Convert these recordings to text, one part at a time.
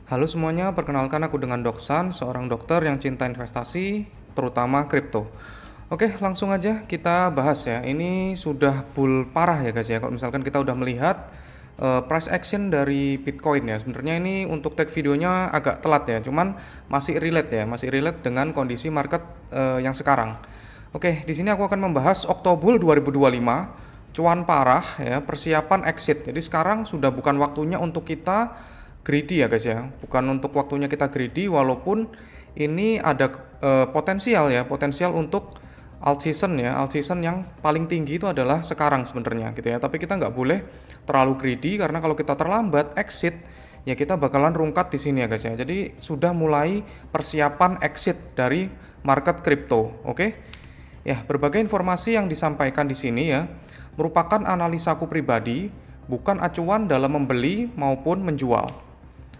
Halo semuanya, perkenalkan aku dengan Doksan, seorang dokter yang cinta investasi, terutama kripto. Oke, langsung aja kita bahas ya. Ini sudah bull parah ya guys ya. Kalau misalkan kita udah melihat price action dari Bitcoin ya. Sebenarnya ini untuk tag videonya agak telat ya, cuman masih relate ya, masih relate dengan kondisi market yang sekarang. Oke, di sini aku akan membahas Oktober 2025, cuan parah ya, persiapan exit. Jadi sekarang sudah bukan waktunya untuk kita greedy ya guys ya, bukan untuk waktunya kita greedy, walaupun ini ada potensial ya, potensial untuk alt season ya, alt season yang paling tinggi itu adalah sekarang sebenarnya gitu ya. Tapi kita nggak boleh terlalu greedy, karena kalau kita terlambat exit ya kita bakalan rungkat di sini ya guys ya. Jadi sudah mulai persiapan exit dari market kripto. Oke ya, berbagai informasi yang disampaikan di sini ya merupakan analisaku pribadi, bukan acuan dalam membeli maupun menjual.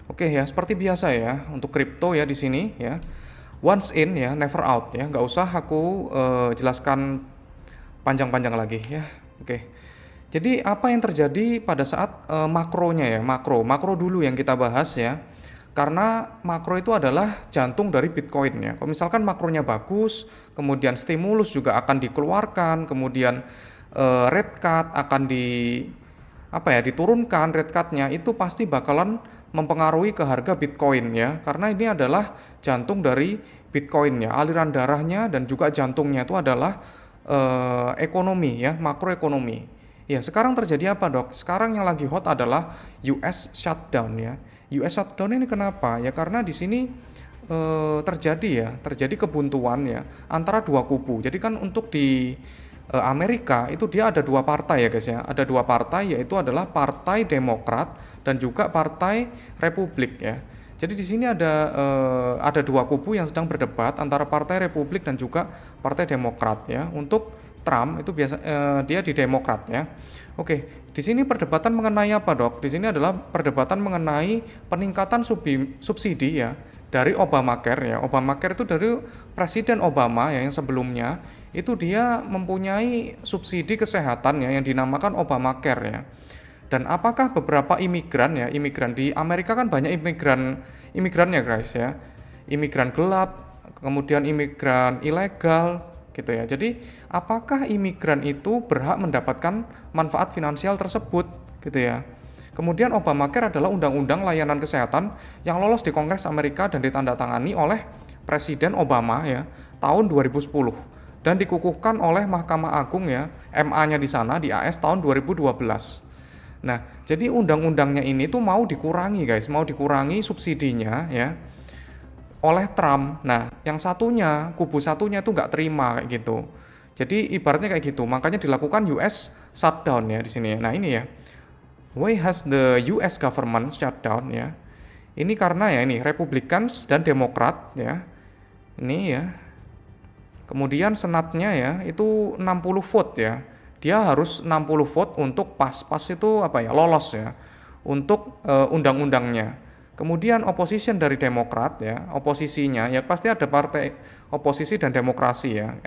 Oke ya, seperti biasa ya untuk kripto ya di sini ya. Once in ya, never out ya. Nggak usah aku jelaskan panjang-panjang lagi ya. Oke. Jadi apa yang terjadi pada saat makronya ya, makro dulu yang kita bahas ya. Karena makro itu adalah jantung dari Bitcoin ya. Kalau misalkan makronya bagus, kemudian stimulus juga akan dikeluarkan, kemudian rate cut akan diturunkan rate cut-nya, itu pasti bakalan mempengaruhi ke harga Bitcoin ya, karena ini adalah jantung dari Bitcoin ya, aliran darahnya dan juga jantungnya itu adalah ekonomi ya, makroekonomi. Ya, sekarang terjadi apa dok? Sekarang yang lagi hot adalah US shutdown ya. US shutdown ini kenapa? Ya karena di sini terjadi kebuntuan ya antara dua kubu. Jadi kan untuk di Amerika itu dia ada dua partai ya guys ya. Ada dua partai, yaitu adalah Partai Demokrat dan juga Partai Republik ya. Jadi di sini ada dua kubu yang sedang berdebat antara Partai Republik dan juga Partai Demokrat ya. Untuk Trump itu dia di Demokrat ya. Oke, di sini perdebatan mengenai apa dok? Di sini adalah perdebatan mengenai peningkatan subsidi ya dari Obamacare ya. Obamacare itu dari Presiden Obama ya, yang sebelumnya itu dia mempunyai subsidi kesehatan ya yang dinamakan Obamacare ya. Dan apakah beberapa imigran di Amerika kan banyak imigrannya guys ya. Imigran gelap, kemudian imigran ilegal gitu ya. Jadi apakah imigran itu berhak mendapatkan manfaat finansial tersebut gitu ya. Kemudian Obamacare adalah undang-undang layanan kesehatan yang lolos di Kongres Amerika dan ditandatangani oleh Presiden Obama ya tahun 2010 dan dikukuhkan oleh Mahkamah Agung ya, MA-nya di sana di AS tahun 2012. Nah, jadi undang-undangnya ini tuh mau dikurangi guys, mau dikurangi subsidinya ya oleh Trump. Nah, yang satunya, kubu satunya tuh nggak terima kayak gitu. Jadi ibaratnya kayak gitu, makanya dilakukan US shutdown ya di sini. Nah ini ya, why has the US government shutdown ya? Ini karena ya ini Republicans dan Demokrat ya. Ini ya. Kemudian senatnya ya itu 60 vote ya. Dia harus 60 vote untuk pas itu apa ya, lolos ya untuk undang-undangnya. Kemudian opposition dari Demokrat ya, oposisinya ya pasti ada partai oposisi dan demokrasi ya.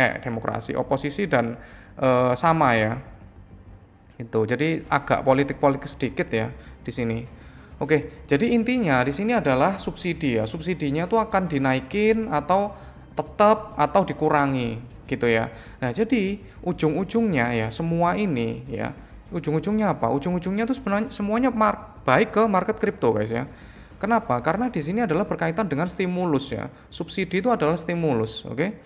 Oposisi dan sama ya. Itu. Jadi agak politik-politik sedikit ya di sini. Oke, jadi intinya di sini adalah subsidi ya. Subsidinya tuh akan dinaikin atau tetap atau dikurangi gitu ya. Nah, jadi ujung-ujungnya ya semua ini ya, ujung-ujungnya apa? Ujung-ujungnya tuh sebenarnya semuanya baik ke market kripto guys ya. Kenapa? Karena di sini adalah berkaitan dengan stimulus ya. Subsidi itu adalah stimulus, oke?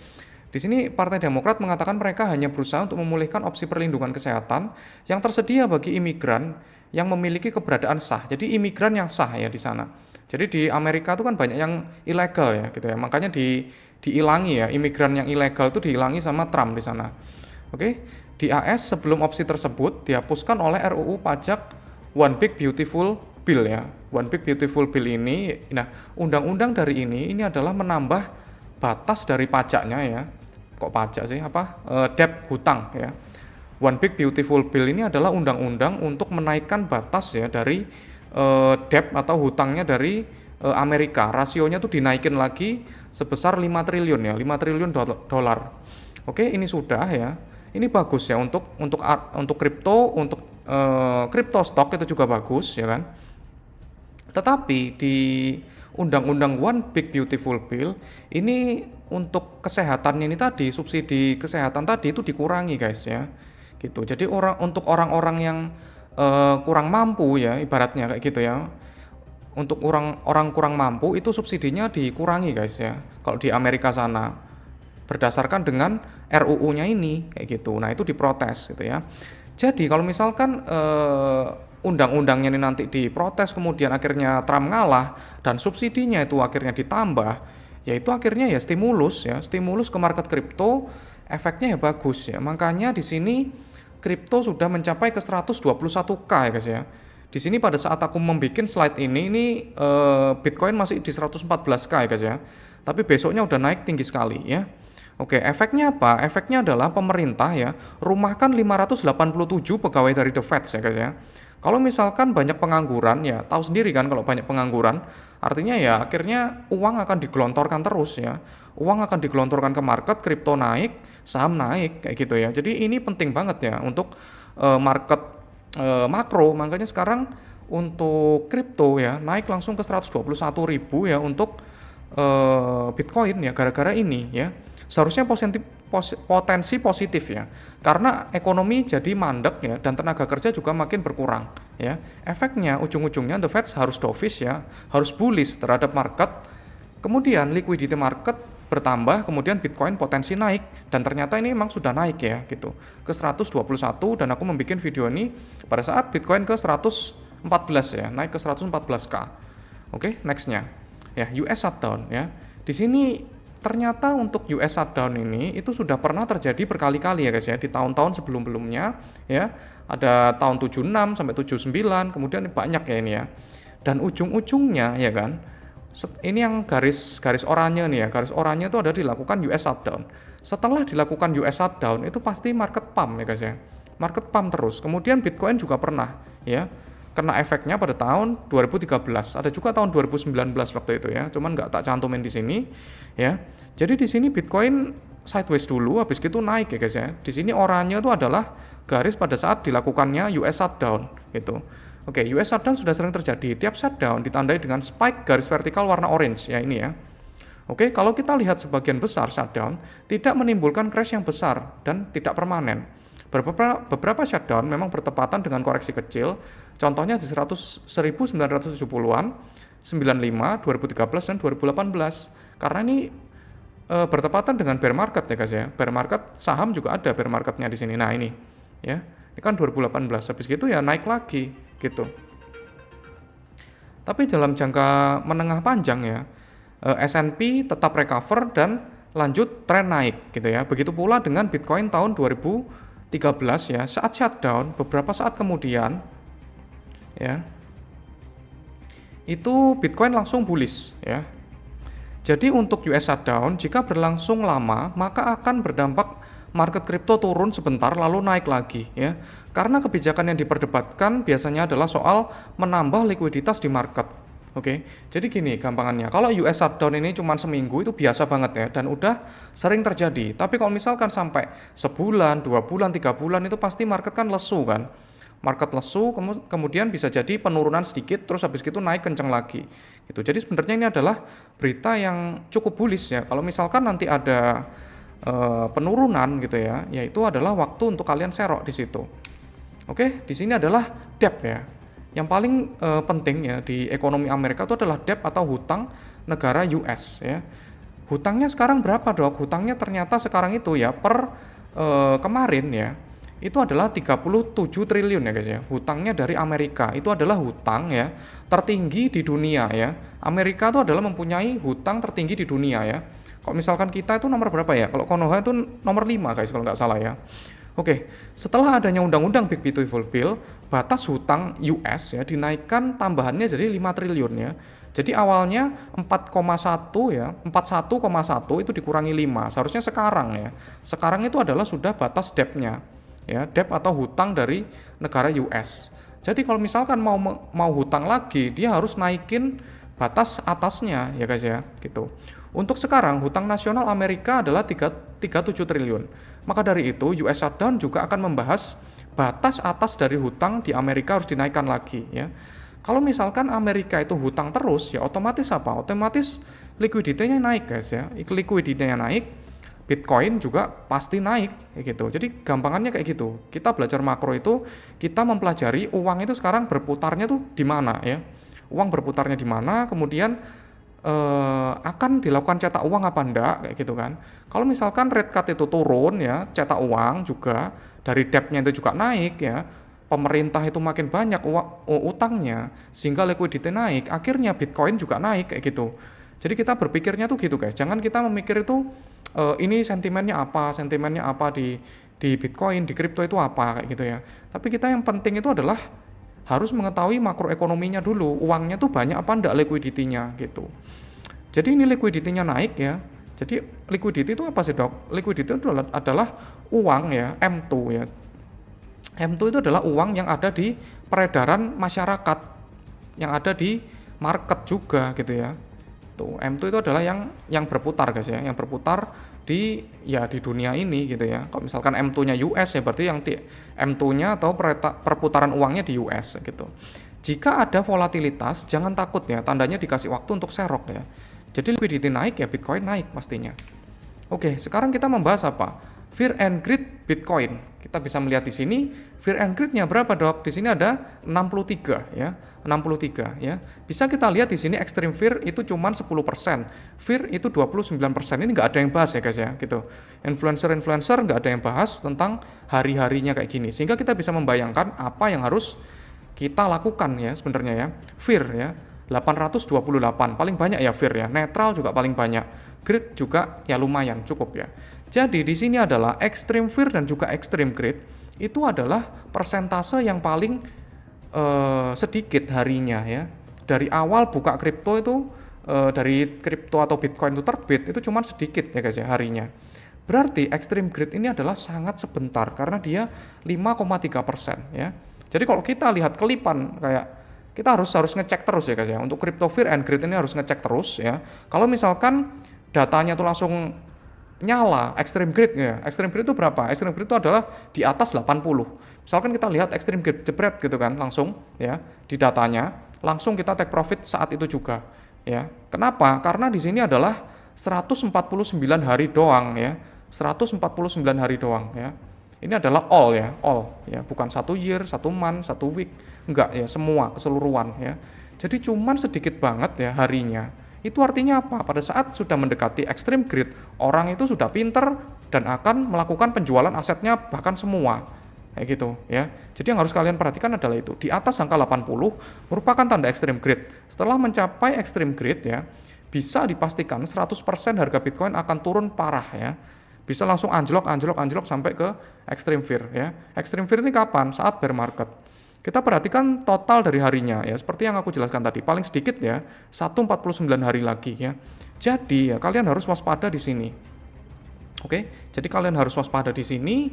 Di sini Partai Demokrat mengatakan mereka hanya berusaha untuk memulihkan opsi perlindungan kesehatan yang tersedia bagi imigran yang memiliki keberadaan sah. Jadi imigran yang sah ya di sana. Jadi di Amerika itu kan banyak yang ilegal ya gitu ya. Makanya diilangi ya, imigran yang ilegal itu diilangi sama Trump di sana. Oke. Di AS sebelum opsi tersebut dihapuskan oleh RUU pajak One Big Beautiful Bill ya. One Big Beautiful Bill ini, nah undang-undang dari ini adalah menambah batas dari pajaknya ya. Kok pajak sih? Debt hutang ya. One Big Beautiful Bill ini adalah undang-undang untuk menaikkan batas ya dari debt atau hutangnya dari Amerika. Rasionya tuh dinaikin lagi sebesar 5 triliun ya, 5 triliun dolar. Oke, ini sudah ya. Ini bagus ya untuk kripto, untuk kripto stock itu juga bagus ya kan. Tetapi di undang-undang One Big Beautiful Bill ini untuk kesehatannya ini tadi, subsidi kesehatan tadi itu dikurangi guys ya. Gitu. Jadi untuk orang-orang yang kurang mampu ya, ibaratnya kayak gitu ya. Untuk orang kurang mampu itu subsidinya dikurangi guys ya. Kalau di Amerika sana berdasarkan dengan RUU-nya ini kayak gitu. Nah, itu diprotes gitu ya. Jadi kalau misalkan undang-undangnya ini nanti diprotes kemudian akhirnya Trump ngalah dan subsidinya itu akhirnya ditambah, ya itu akhirnya ya stimulus ke market kripto, efeknya ya bagus ya. Makanya di sini kripto sudah mencapai ke 121k ya guys ya. Di sini pada saat aku membuat slide ini Bitcoin masih di 114k ya guys ya. Tapi besoknya udah naik tinggi sekali ya. Oke, efeknya apa? Efeknya adalah pemerintah ya rumahkan 587 pegawai dari The Fed ya guys ya. Kalau misalkan banyak pengangguran ya, tahu sendiri kan kalau banyak pengangguran, artinya ya akhirnya uang akan digelontorkan terus ya. Uang akan digelontorkan ke market, kripto naik, saham naik kayak gitu ya. Jadi ini penting banget ya untuk market makro. Makanya sekarang untuk kripto ya naik langsung ke 121.000 ya untuk Bitcoin ya gara-gara ini ya. Seharusnya potensi positif ya, karena ekonomi jadi mandek ya dan tenaga kerja juga makin berkurang ya. Efeknya ujung-ujungnya the Fed harus dovish ya, harus bullish terhadap market. Kemudian liquidity market bertambah, kemudian Bitcoin potensi naik dan ternyata ini memang sudah naik ya gitu ke 121 dan aku membuat video ini pada saat Bitcoin ke 114 ya, naik ke 114k. Oke, nextnya ya US shutdown ya. Di sini ternyata untuk US shutdown ini itu sudah pernah terjadi berkali-kali ya guys ya di tahun-tahun sebelum-belumnya ya. Ada tahun 76 sampai 79, kemudian banyak ya ini ya. Dan ujung-ujungnya ya kan. Ini yang garis oranye nih ya. Garis oranye itu ada dilakukan US shutdown. Setelah dilakukan US shutdown itu pasti market pump ya guys ya. Market pump terus. Kemudian Bitcoin juga pernah ya kena efeknya pada tahun 2013. Ada juga tahun 2019 waktu itu ya. Cuman nggak tak cantumin di sini ya. Jadi di sini Bitcoin sideways dulu, habis gitu naik ya guys ya. Di sini oranye itu adalah garis pada saat dilakukannya US shutdown gitu. Oke, US shutdown sudah sering terjadi. Tiap shutdown ditandai dengan spike garis vertikal warna orange ya ini ya. Oke, kalau kita lihat sebagian besar shutdown tidak menimbulkan crash yang besar dan tidak permanen. Beberapa shutdown memang bertepatan dengan koreksi kecil, contohnya di 1970-an, 95, 2013, dan 2018. Karena ini bertepatan dengan bear market ya guys ya. Bear market saham juga ada bear marketnya di sini. Nah ini ya, ini kan 2018. Habis gitu ya naik lagi gitu. Tapi dalam jangka menengah panjang ya, S&P tetap recover dan lanjut tren naik gitu ya. Begitu pula dengan Bitcoin tahun 2013 ya, saat shutdown beberapa saat kemudian ya itu Bitcoin langsung bullish ya. Jadi untuk US shutdown jika berlangsung lama maka akan berdampak market kripto turun sebentar lalu naik lagi ya. Karena kebijakan yang diperdebatkan biasanya adalah soal menambah likuiditas di market. Oke. Jadi gini gampangannya. Kalau US shutdown ini cuma seminggu itu biasa banget ya dan udah sering terjadi. Tapi kalau misalkan sampai sebulan, 2 bulan, 3 bulan itu pasti market kan lesu kan. Market lesu kemudian bisa jadi penurunan sedikit terus habis itu naik kenceng lagi. Gitu. Jadi sebenarnya ini adalah berita yang cukup bullish ya. Kalau misalkan nanti ada penurunan gitu ya, yaitu adalah waktu untuk kalian serok di situ. Oke, di sini adalah debt ya. Yang paling penting ya di ekonomi Amerika itu adalah debt atau hutang negara US ya. Hutangnya sekarang berapa dok? Hutangnya ternyata sekarang itu ya per kemarin ya itu adalah 37 triliun ya guys ya. Hutangnya dari Amerika itu adalah hutang ya tertinggi di dunia ya. Amerika itu adalah mempunyai hutang tertinggi di dunia ya. Kalau misalkan kita itu nomor berapa ya? Kalau Konoha itu nomor 5 guys kalau nggak salah ya. Oke, setelah adanya undang-undang Big Beautiful Bill, batas hutang US ya dinaikkan tambahannya jadi 5 triliun ya. Jadi awalnya 4,1 ya, 41,1 itu dikurangi 5. Seharusnya sekarang ya. Sekarang itu adalah sudah batas debt-nya. Ya, debt atau hutang dari negara US. Jadi kalau misalkan mau hutang lagi, dia harus naikin batas atasnya ya guys ya, gitu. Untuk sekarang hutang nasional Amerika adalah 37 triliun. Maka dari itu US shutdown juga akan membahas batas atas dari hutang di Amerika harus dinaikkan lagi ya. Kalau misalkan Amerika itu hutang terus, ya otomatis apa? Otomatis likuiditasnya naik guys ya. Likuiditasnya naik, Bitcoin juga pasti naik kayak gitu. Jadi gampangannya kayak gitu. Kita belajar makro itu kita mempelajari uang itu sekarang berputarnya tuh di mana ya. Uang berputarnya di mana, kemudian akan dilakukan cetak uang apa enggak kayak gitu kan. Kalau misalkan rate cut itu turun ya, cetak uang juga dari debt-nya itu juga naik ya. Pemerintah itu makin banyak utangnya sehingga likuiditas naik, akhirnya Bitcoin juga naik kayak gitu. Jadi kita berpikirnya tuh gitu guys. Jangan kita memikir itu ini sentimennya apa di Bitcoin, di kripto itu apa kayak gitu ya. Tapi kita yang penting itu adalah harus mengetahui makroekonominya dulu, uangnya tuh banyak apa enggak likuiditinya gitu. Jadi ini likuiditinya naik ya. Jadi liquidity itu apa sih dok? Liquidity itu adalah uang ya, M2 ya. M2 itu adalah uang yang ada di peredaran masyarakat, yang ada di market juga gitu ya. Tuh, M2 itu adalah yang berputar guys ya, yang berputar di dunia ini gitu ya. Kalau misalkan M2-nya US ya berarti yang di M2-nya atau perputaran uangnya di US gitu. Jika ada volatilitas jangan takut ya, tandanya dikasih waktu untuk serok ya. Jadi liquidity naik ya Bitcoin naik pastinya. Oke, sekarang kita membahas apa? Fear and Greed Bitcoin. Kita bisa melihat di sini Fear and Greed-nya berapa, Dok? Di sini ada 63 ya. 63 ya. Bisa kita lihat di sini Extreme Fear itu cuma 10%. Fear itu 29%. Ini nggak ada yang bahas ya, guys ya, gitu. Influencer nggak ada yang bahas tentang hari-harinya kayak gini. Sehingga kita bisa membayangkan apa yang harus kita lakukan ya sebenarnya ya. Fear ya. 828 paling banyak ya Fear ya. Netral juga paling banyak. Greed juga ya lumayan cukup ya. Jadi di sini adalah extreme fear dan juga extreme greed itu adalah persentase yang paling sedikit harinya ya. Dari awal buka kripto itu dari kripto atau Bitcoin itu terbit itu cuma sedikit ya guys ya harinya. Berarti extreme greed ini adalah sangat sebentar karena dia 5,3% ya. Jadi kalau kita lihat kelipan kayak kita harus ngecek terus ya guys ya. Untuk crypto fear and greed ini harus ngecek terus ya. Kalau misalkan datanya tuh langsung nyala extreme greed ya. Extreme greed itu berapa? Extreme greed itu adalah di atas 80. Misalkan kita lihat extreme greed jebret gitu kan langsung ya di datanya, langsung kita take profit saat itu juga ya. Kenapa? Karena di sini adalah 149 hari doang ya. 149 hari doang ya. Ini adalah all ya, bukan 1 year, 1 month, 1 week, enggak ya, semua keseluruhan ya. Jadi cuman sedikit banget ya harinya. Itu artinya apa? Pada saat sudah mendekati extreme greed, orang itu sudah pinter dan akan melakukan penjualan asetnya bahkan semua. Kayak gitu ya. Jadi yang harus kalian perhatikan adalah itu. Di atas angka 80 merupakan tanda extreme greed. Setelah mencapai extreme greed ya, bisa dipastikan 100% harga Bitcoin akan turun parah ya. Bisa langsung anjlok sampai ke extreme fear ya. Extreme fear ini kapan? Saat bear market. Kita perhatikan total dari harinya ya, seperti yang aku jelaskan tadi, paling sedikit ya 149 hari lagi ya. Jadi ya kalian harus waspada di sini. Oke, jadi kalian harus waspada di sini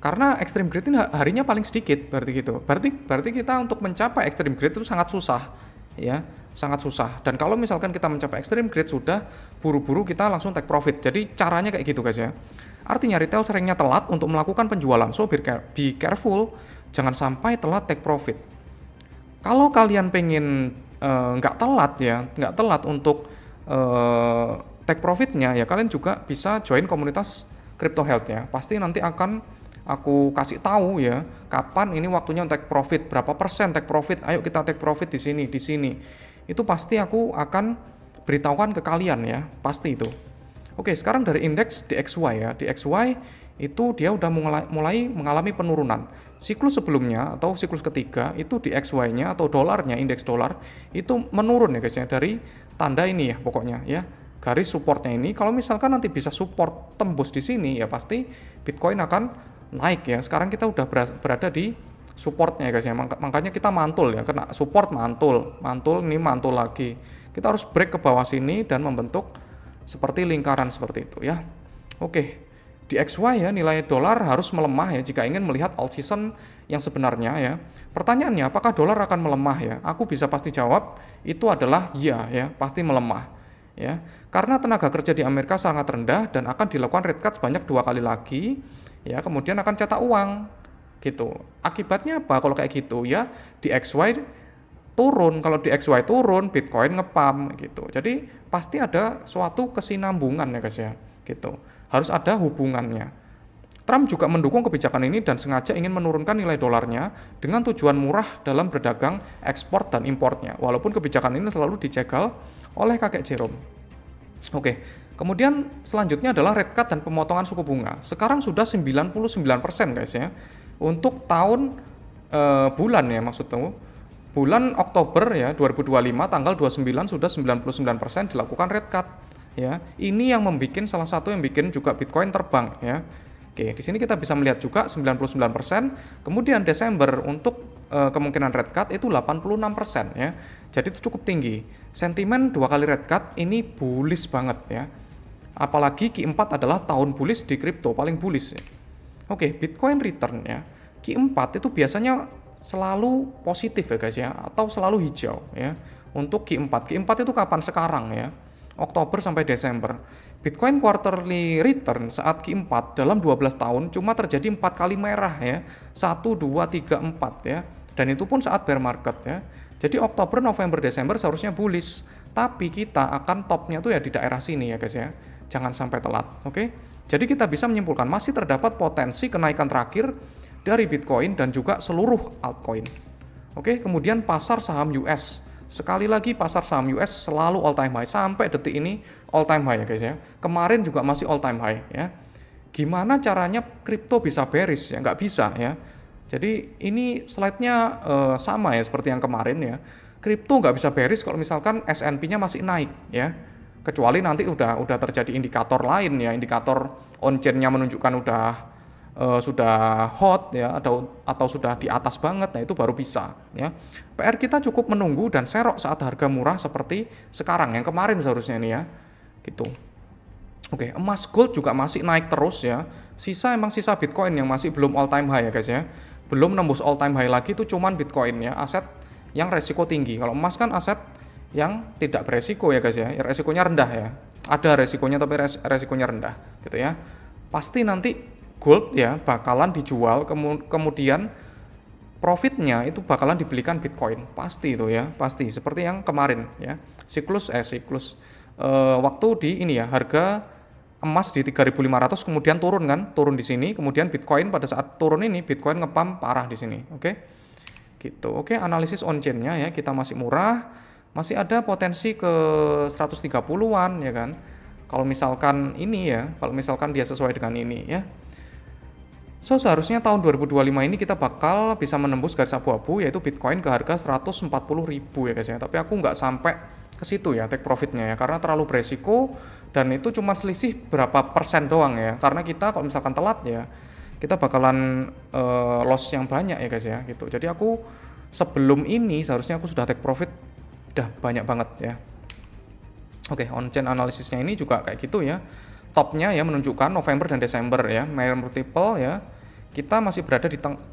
karena extreme greed ini harinya paling sedikit berarti gitu. Berarti kita untuk mencapai extreme greed itu sangat susah ya, sangat susah. Dan kalau misalkan kita mencapai extreme greed sudah buru-buru kita langsung take profit. Jadi caranya kayak gitu guys ya. Artinya retail seringnya telat untuk melakukan penjualan. So be careful. Jangan sampai telat take profit. Kalau kalian pengen nggak telat untuk take profitnya ya kalian juga bisa join komunitas Crypto Health ya. Pasti nanti akan aku kasih tahu ya kapan ini waktunya take profit, berapa persen take profit. Ayo kita take profit di sini. Itu pasti aku akan beritahukan ke kalian ya, pasti itu. Oke, sekarang dari indeks DXY ya. DXY itu dia udah mulai mengalami penurunan. Siklus sebelumnya atau siklus ketiga itu DXY-nya atau dolarnya, indeks dolar itu menurun ya guys ya dari tanda ini ya pokoknya ya. Garis supportnya ini kalau misalkan nanti bisa support tembus di sini ya pasti Bitcoin akan naik ya. Sekarang kita udah berada di supportnya ya guys ya. Makanya kita mantul ya, kena support mantul ini mantul lagi. Kita harus break ke bawah sini dan membentuk seperti lingkaran seperti itu ya. Oke. Di XY ya nilai dolar harus melemah ya jika ingin melihat all season yang sebenarnya ya. Pertanyaannya apakah dolar akan melemah ya? Aku bisa pasti jawab itu adalah ya pasti melemah ya. Karena tenaga kerja di Amerika sangat rendah dan akan dilakukan rate cut sebanyak 2 kali lagi ya, kemudian akan cetak uang gitu. Akibatnya apa kalau kayak gitu ya? Di XY turun, kalau di XY turun, Bitcoin ngepump gitu. Jadi pasti ada suatu kesinambungan ya guys ya, gitu. Harus ada hubungannya. Trump juga mendukung kebijakan ini dan sengaja ingin menurunkan nilai dolarnya dengan tujuan murah dalam berdagang ekspor dan importnya. Walaupun kebijakan ini selalu dicegal oleh kakek Jerome. Oke, kemudian selanjutnya adalah rate cut dan pemotongan suku bunga. Sekarang sudah 99% guys ya. Untuk tahun bulan ya maksudnya. Bulan Oktober ya 2025 tanggal 29 sudah 99% dilakukan rate cut ya. Ini yang membuat salah satu yang bikin juga Bitcoin terbang ya. Oke, di sini kita bisa melihat juga 99%, kemudian Desember untuk kemungkinan rate cut itu 86% ya. Jadi itu cukup tinggi. Sentimen 2 kali rate cut ini bullish banget ya. Apalagi Q4 adalah tahun bullish di kripto, paling bullish ya. Oke, Bitcoin return ya. Q4 itu biasanya selalu positif ya guys ya, atau selalu hijau ya. Untuk Q4 itu kapan? Sekarang ya, Oktober sampai Desember. Bitcoin quarterly return saat Q4 dalam 12 tahun cuma terjadi 4 kali merah ya, 1, 2, 3, 4 ya, dan itu pun saat bear market ya. Jadi Oktober, November, Desember seharusnya bullish, tapi kita akan topnya tuh ya di daerah sini ya guys ya, jangan sampai telat. Oke, jadi kita bisa menyimpulkan masih terdapat potensi kenaikan terakhir dari Bitcoin dan juga seluruh altcoin. Oke, kemudian pasar saham US. Sekali lagi pasar saham US selalu all time high sampai detik ini all time high ya guys ya. Kemarin juga masih all time high ya. Gimana caranya kripto bisa bearish ya? Nggak bisa ya. Jadi ini slide-nya sama ya seperti yang kemarin ya. Kripto nggak bisa bearish kalau misalkan S&P-nya masih naik ya. Kecuali nanti udah terjadi indikator lain ya, indikator on-chain-nya menunjukkan sudah hot ya, atau sudah di atas banget, nah itu baru bisa ya. PR kita cukup menunggu dan serok saat harga murah seperti sekarang, yang kemarin seharusnya ini ya gitu. Oke, emas gold juga masih naik terus ya. Sisa Bitcoin yang masih belum all time high ya guys ya, belum nembus all time high lagi itu cuman Bitcoin ya, aset yang resiko tinggi. Kalau emas kan aset yang tidak beresiko ya guys ya, resikonya rendah ya, ada resikonya tapi resikonya rendah gitu ya. Pasti nanti gold ya bakalan dijual, kemudian profitnya itu bakalan dibelikan Bitcoin, pasti itu ya, pasti seperti yang kemarin ya, siklus waktu di ini ya, harga emas di 3.500 kemudian turun di sini, kemudian Bitcoin pada saat turun ini Bitcoin ngepump parah di sini. Oke, gitu. Oke, analisis on chain-nya ya, kita masih murah, masih ada potensi ke 130-an ya kan, kalau misalkan ini ya, kalau misalkan dia sesuai dengan ini ya. So seharusnya tahun 2025 ini kita bakal bisa menembus garis abu-abu, yaitu Bitcoin ke harga 140.000 ya guys ya. Tapi aku nggak sampai ke situ ya take profitnya ya, karena terlalu beresiko dan itu cuma selisih berapa persen doang ya. Karena kita kalau misalkan telat ya, kita bakalan loss yang banyak ya guys ya gitu. Jadi aku sebelum ini seharusnya aku sudah take profit udah banyak banget ya. Oke, on-chain analisisnya ini juga kayak gitu ya. Topnya ya menunjukkan November dan Desember ya, Mayer multiple ya. Kita masih berada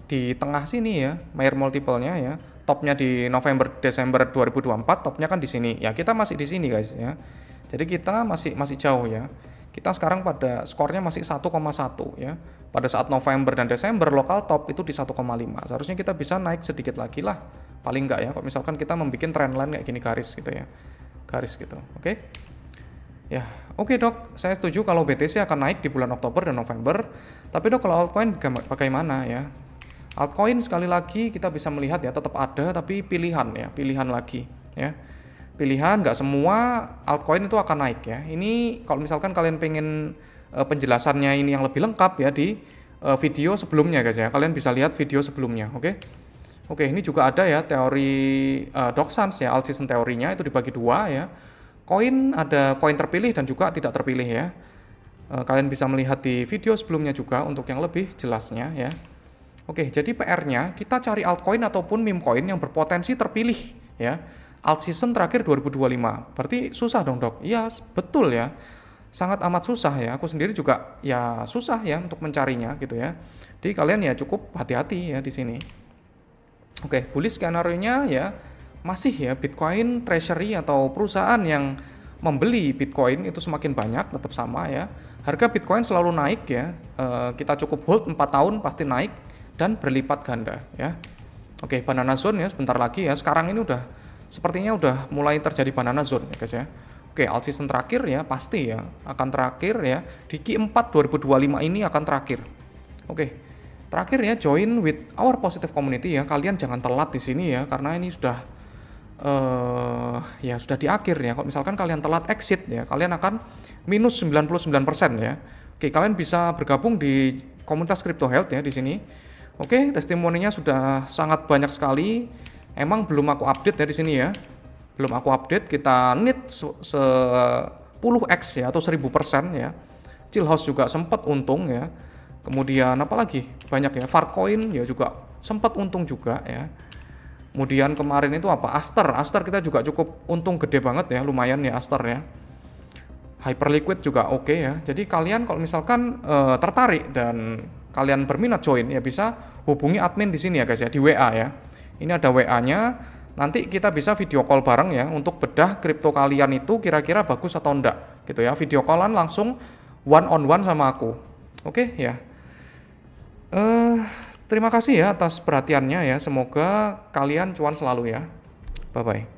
di tengah sini ya, Mayer multiple-nya ya. Topnya di November Desember 2024, topnya kan di sini. Ya, kita masih di sini guys ya. Jadi kita masih jauh ya. Kita sekarang pada skornya masih 1,1 ya. Pada saat November dan Desember lokal top itu di 1,5. Seharusnya kita bisa naik sedikit lagi lah. Paling enggak ya, kalau misalkan kita membuat trendline kayak gini garis gitu ya. Garis gitu. Oke. Ya, oke dok, saya setuju kalau BTC akan naik di bulan Oktober dan November. Tapi dok, kalau altcoin bagaimana ya? Altcoin sekali lagi kita bisa melihat ya tetap ada, tapi pilihan ya, pilihan lagi ya. Pilihan, nggak semua altcoin itu akan naik ya. Ini kalau misalkan kalian pengen penjelasannya ini yang lebih lengkap ya di video sebelumnya guys ya. Kalian bisa lihat video sebelumnya, oke? Oke, ini juga ada ya teori Doxans ya, alt season teorinya itu dibagi dua ya. Ada koin terpilih dan juga tidak terpilih ya. Kalian bisa melihat di video sebelumnya juga untuk yang lebih jelasnya ya. Oke, jadi PR-nya kita cari altcoin ataupun meme coin yang berpotensi terpilih ya. Alt season terakhir 2025. Berarti susah dong dok? Iya betul ya. Sangat amat susah ya. Aku sendiri juga ya susah ya untuk mencarinya gitu ya. Jadi kalian ya cukup hati-hati ya di sini. Oke, bullish skenario-nya ya masih ya Bitcoin treasury atau perusahaan yang membeli Bitcoin itu semakin banyak, tetap sama ya. Harga Bitcoin selalu naik ya. Kita cukup hold 4 tahun pasti naik dan berlipat ganda ya. Oke, banana zone ya sebentar lagi ya. Sekarang ini sepertinya udah mulai terjadi banana zone ya guys ya. Oke, alt season terakhir ya pasti ya akan terakhir ya. Di Q4 2025 ini akan terakhir. Oke. Terakhir ya, join with our positive community ya. Kalian jangan telat di sini ya, karena ini sudah ya sudah di akhir ya. Kalau misalkan kalian telat exit ya, kalian akan minus 99% ya. Oke, kalian bisa bergabung di komunitas Crypto Health ya di sini. Oke, testimoninya sudah sangat banyak sekali. Emang belum aku update ya di sini ya. Belum aku update, kita need 10x ya atau 1000% ya. Chill House juga sempat untung ya. Kemudian apalagi banyak ya, Fartcoin ya juga sempat untung juga ya. Kemudian kemarin itu apa, Aster kita juga cukup untung gede banget ya, lumayan ya Aster ya. Hyperliquid juga oke ya. Jadi kalian kalau misalkan tertarik dan kalian berminat join ya bisa hubungi admin di sini ya guys ya, di WA ya. Ini ada WA-nya. Nanti kita bisa video call bareng ya untuk bedah kripto kalian itu kira-kira bagus atau enggak gitu ya. Video callan langsung one on one sama aku. Oke ya. Terima kasih ya atas perhatiannya ya. Semoga kalian cuan selalu ya. Bye bye.